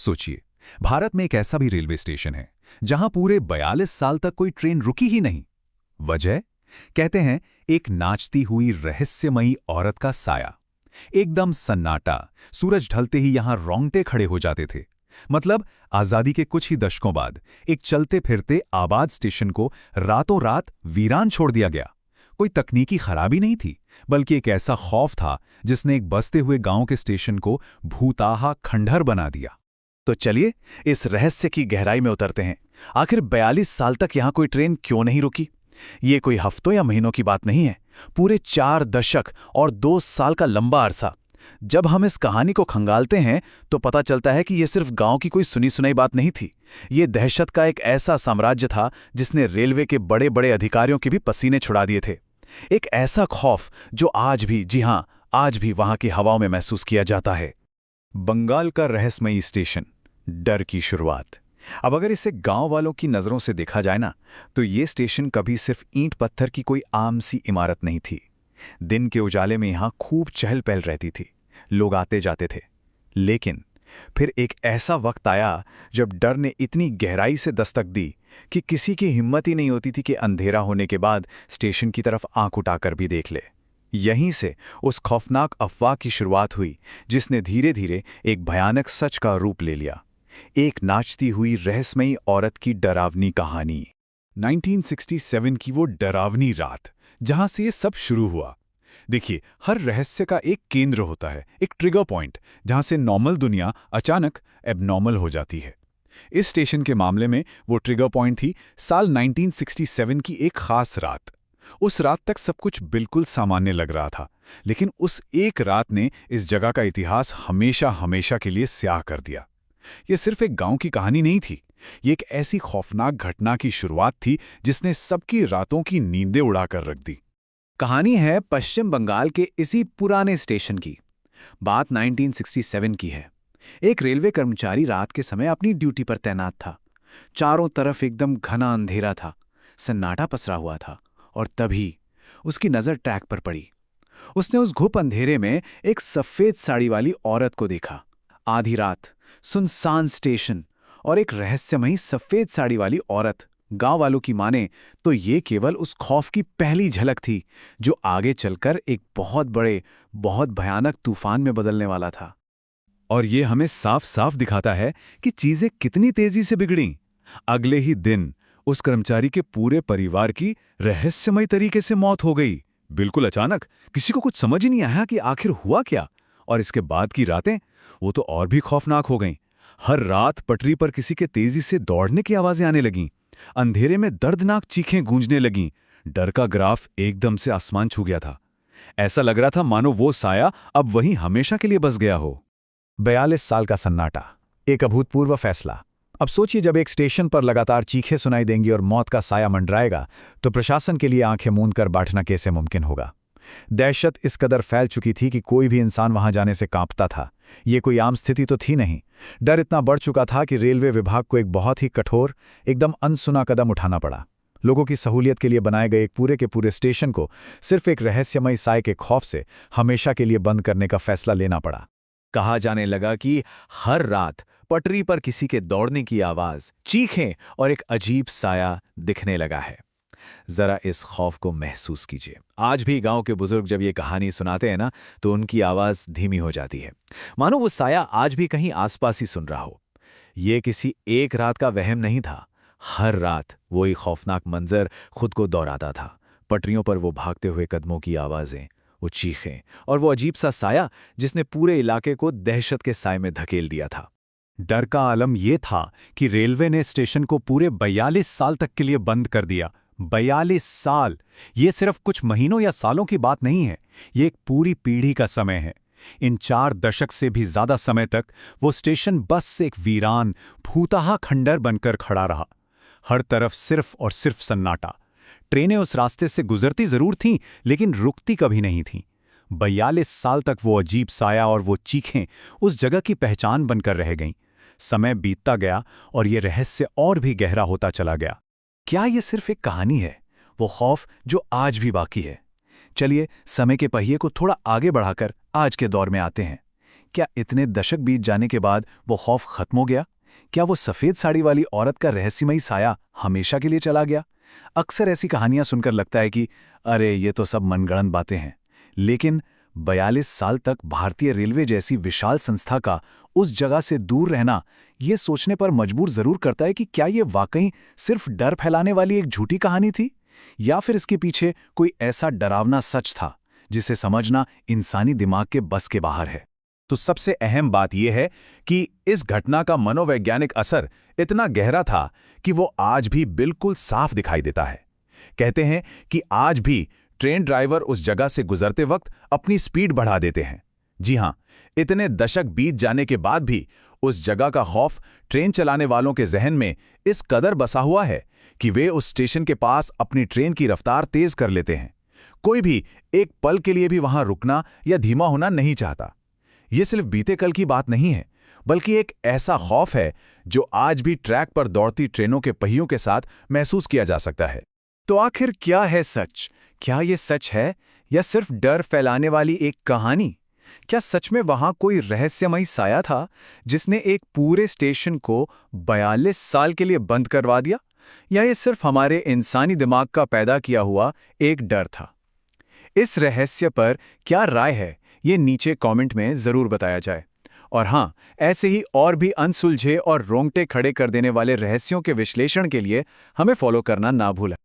सोचिए, भारत में एक ऐसा भी रेलवे स्टेशन है जहां पूरे 42 साल तक कोई ट्रेन रुकी ही नहीं। वजह? कहते हैं एक नाचती हुई रहस्यमयी औरत का साया। एकदम सन्नाटा, सूरज ढलते ही यहां रोंगटे खड़े हो जाते थे। मतलब आजादी के कुछ ही दशकों बाद एक चलते फिरते आबाद स्टेशन को रातों रात वीरान छोड़ दिया गया। कोई तकनीकी खराबी नहीं थी, बल्कि एक ऐसा खौफ था जिसने एक बसते हुए गांव के स्टेशन को भूताहा खंडहर बना दिया। तो चलिए इस रहस्य की गहराई में उतरते हैं। आखिर 42 साल तक यहां कोई ट्रेन क्यों नहीं रुकी? ये कोई हफ्तों या महीनों की बात नहीं है, पूरे 4 दशक और 2 साल का लंबा अरसा। जब हम इस कहानी को खंगालते हैं तो पता चलता है कि यह सिर्फ गांव की कोई सुनी सुनाई बात नहीं थी। ये दहशत का एक ऐसा साम्राज्य था जिसने रेलवे के बड़े बड़े अधिकारियों के भी पसीने छुड़ा दिए थे। एक ऐसा खौफ जो आज भी, जी हां, आज भी वहां की हवाओं में महसूस किया जाता है। बंगाल का रहस्यमयी स्टेशन, डर की शुरुआत। अब अगर इसे गांव वालों की नज़रों से देखा जाए ना, तो ये स्टेशन कभी सिर्फ ईंट पत्थर की कोई आम सी इमारत नहीं थी। दिन के उजाले में यहां खूब चहल पहल रहती थी, लोग आते जाते थे। लेकिन फिर एक ऐसा वक्त आया जब डर ने इतनी गहराई से दस्तक दी कि किसी की हिम्मत ही नहीं होती थी कि अंधेरा होने के बाद स्टेशन की तरफ आंख उठाकर भी देख ले। यहीं से उस खौफनाक अफवाह की शुरुआत हुई जिसने धीरे धीरे एक भयानक सच का रूप ले लिया। एक नाचती हुई रहस्यमयी औरत की डरावनी कहानी। 1967 की वो डरावनी रात जहां से ये सब शुरू हुआ। देखिए, हर रहस्य का एक केंद्र होता है, एक ट्रिगर पॉइंट, जहां से नॉर्मल दुनिया अचानक एबनॉर्मल हो जाती है। इस स्टेशन के मामले में वो ट्रिगर पॉइंट थी साल 1967 की एक खास रात। उस रात तक सब कुछ बिल्कुल सामान्य लग रहा था, लेकिन उस एक रात ने इस जगह का इतिहास हमेशा हमेशा के लिए स्याह कर दिया। यह सिर्फ एक गांव की कहानी नहीं थी, ये एक ऐसी खौफनाक घटना की शुरुआत थी जिसने सबकी रातों की नींदें उड़ाकर रख दी। कहानी है पश्चिम बंगाल के इसी पुराने स्टेशन की। बात 1967 की है। एक रेलवे कर्मचारी रात के समय अपनी ड्यूटी पर तैनात था। चारों तरफ एकदम घना अंधेरा था, सन्नाटा पसरा हुआ था, और तभी उसकी नजर ट्रैक पर पड़ी। उसने उस घुप अंधेरे में एक सफेद साड़ी वाली औरत को देखा। आधी रात, सुनसान स्टेशन और एक रहस्यमयी सफेद साड़ी वाली औरत। गांव वालों की माने तो ये केवल उस खौफ की पहली झलक थी जो आगे चलकर एक बहुत बड़े, बहुत भयानक तूफान में बदलने वाला था। और ये हमें साफ साफ दिखाता है कि चीजें कितनी तेजी से बिगड़ी। अगले ही दिन उस कर्मचारी के पूरे परिवार की रहस्यमयी तरीके से मौत हो गई, बिल्कुल अचानक। किसी को कुछ समझ ही नहीं आया कि आखिर हुआ क्या। और इसके बाद की रातें, वो तो और भी खौफनाक हो गईं। हर रात पटरी पर किसी के तेजी से दौड़ने की आवाजें आने लगीं। अंधेरे में दर्दनाक चीखें गूंजने लगीं। डर का ग्राफ एकदम से आसमान छू गया था। ऐसा लग रहा था मानो वो साया अब वहीं हमेशा के लिए बस गया हो। 42 साल का सन्नाटा, एक अभूतपूर्व फैसला। अब सोचिए, जब एक स्टेशन पर लगातार चीखें सुनाई देंगी और मौत का साया मंडराएगा, तो प्रशासन के लिए आंखें मूंद कर बैठना कैसे मुमकिन होगा। दहशत इस कदर फैल चुकी थी कि कोई भी इंसान वहां जाने से कांपता था। ये कोई आम स्थिति तो थी नहीं। डर इतना बढ़ चुका था कि रेलवे विभाग को एक बहुत ही कठोर, एकदम अनसुना कदम उठाना पड़ा। लोगों की सहूलियत के लिए बनाए गए एक पूरे के पूरे स्टेशन को सिर्फ एक रहस्यमयी साय के खौफ से हमेशा के लिए बंद करने का फैसला लेना पड़ा। कहा जाने लगा कि हर रात पटरी पर किसी के दौड़ने की आवाज, चीखें और एक अजीब साया दिखने लगा है। जरा इस खौफ को महसूस कीजिए। आज भी गांव के बुजुर्ग जब ये कहानी सुनाते हैं ना, तो उनकी आवाज धीमी हो जाती है, मानो वो साया आज भी कहीं आसपास ही सुन रहा हो। ये किसी एक रात का वहम नहीं था। हर रात वही खौफनाक मंजर खुद को दोहराता था। पटरियों पर वो भागते हुए कदमों की आवाजें, वो चीखें और वो अजीब सा साया जिसने पूरे इलाके को दहशत के साए में धकेल दिया था। डर का आलम यह था कि रेलवे ने स्टेशन को पूरे 42 साल तक के लिए बंद कर दिया। 42 साल! ये सिर्फ कुछ महीनों या सालों की बात नहीं है, ये एक पूरी पीढ़ी का समय है। इन 4 दशक से भी ज्यादा समय तक वो स्टेशन बस एक वीरान, भूताहा खंडर बनकर खड़ा रहा। हर तरफ सिर्फ और सिर्फ सन्नाटा। ट्रेनें उस रास्ते से गुजरती जरूर थीं, लेकिन रुकती कभी नहीं थीं। 42 साल तक वो अजीब साया और वो चीखें उस जगह की पहचान बनकर रह गईं। समय बीतता गया और ये रहस्य और भी गहरा होता चला गया। क्या ये सिर्फ एक कहानी है, वो खौफ जो आज भी बाकी है? चलिए समय के पहिए को थोड़ा आगे बढ़ाकर आज के दौर में आते हैं। क्या इतने दशक बीत जाने के बाद वो खौफ खत्म हो गया? क्या वो सफ़ेद साड़ी वाली औरत का रहस्यमयी साया हमेशा के लिए चला गया? अक्सर ऐसी कहानियां सुनकर लगता है कि अरे ये तो सब मनगढ़ंत बातें हैं। लेकिन 42 साल तक भारतीय रेलवे जैसी विशाल संस्था का उस जगह से दूर रहना ये सोचने पर मजबूर जरूर करता है कि क्या ये वाकई सिर्फ डर फैलाने वाली एक झूठी कहानी थी, या फिर इसके पीछे कोई ऐसा डरावना सच था जिसे समझना इंसानी दिमाग के बस के बाहर है। तो सबसे अहम बात यह है कि इस घटना का मनोवैज्ञानिक असर इतना गहरा था कि वो आज भी बिल्कुल साफ दिखाई देता है। कहते हैं कि आज भी ट्रेन ड्राइवर उस जगह से गुजरते वक्त अपनी स्पीड बढ़ा देते हैं। जी हां, इतने दशक बीत जाने के बाद भी उस जगह का खौफ ट्रेन चलाने वालों के जहन में इस कदर बसा हुआ है कि वे उस स्टेशन के पास अपनी ट्रेन की रफ्तार तेज कर लेते हैं। कोई भी एक पल के लिए भी वहां रुकना या धीमा होना नहीं चाहता। ये सिर्फ बीते कल की बात नहीं है, बल्कि एक ऐसा खौफ है जो आज भी ट्रैक पर दौड़ती ट्रेनों के पहियों के साथ महसूस किया जा सकता है। तो आखिर क्या है सच? क्या ये सच है या सिर्फ डर फैलाने वाली एक कहानी? क्या सच में वहां कोई रहस्यमयी साया था जिसने एक पूरे स्टेशन को 42 साल के लिए बंद करवा दिया? या ये सिर्फ हमारे इंसानी दिमाग का पैदा किया हुआ एक डर था? इस रहस्य पर क्या राय है, ये नीचे कमेंट में जरूर बताया जाए। और हाँ, ऐसे ही और भी अनसुलझे और रोंगटे खड़े कर देने वाले रहस्यों के विश्लेषण के लिए हमें फॉलो करना ना भूलें।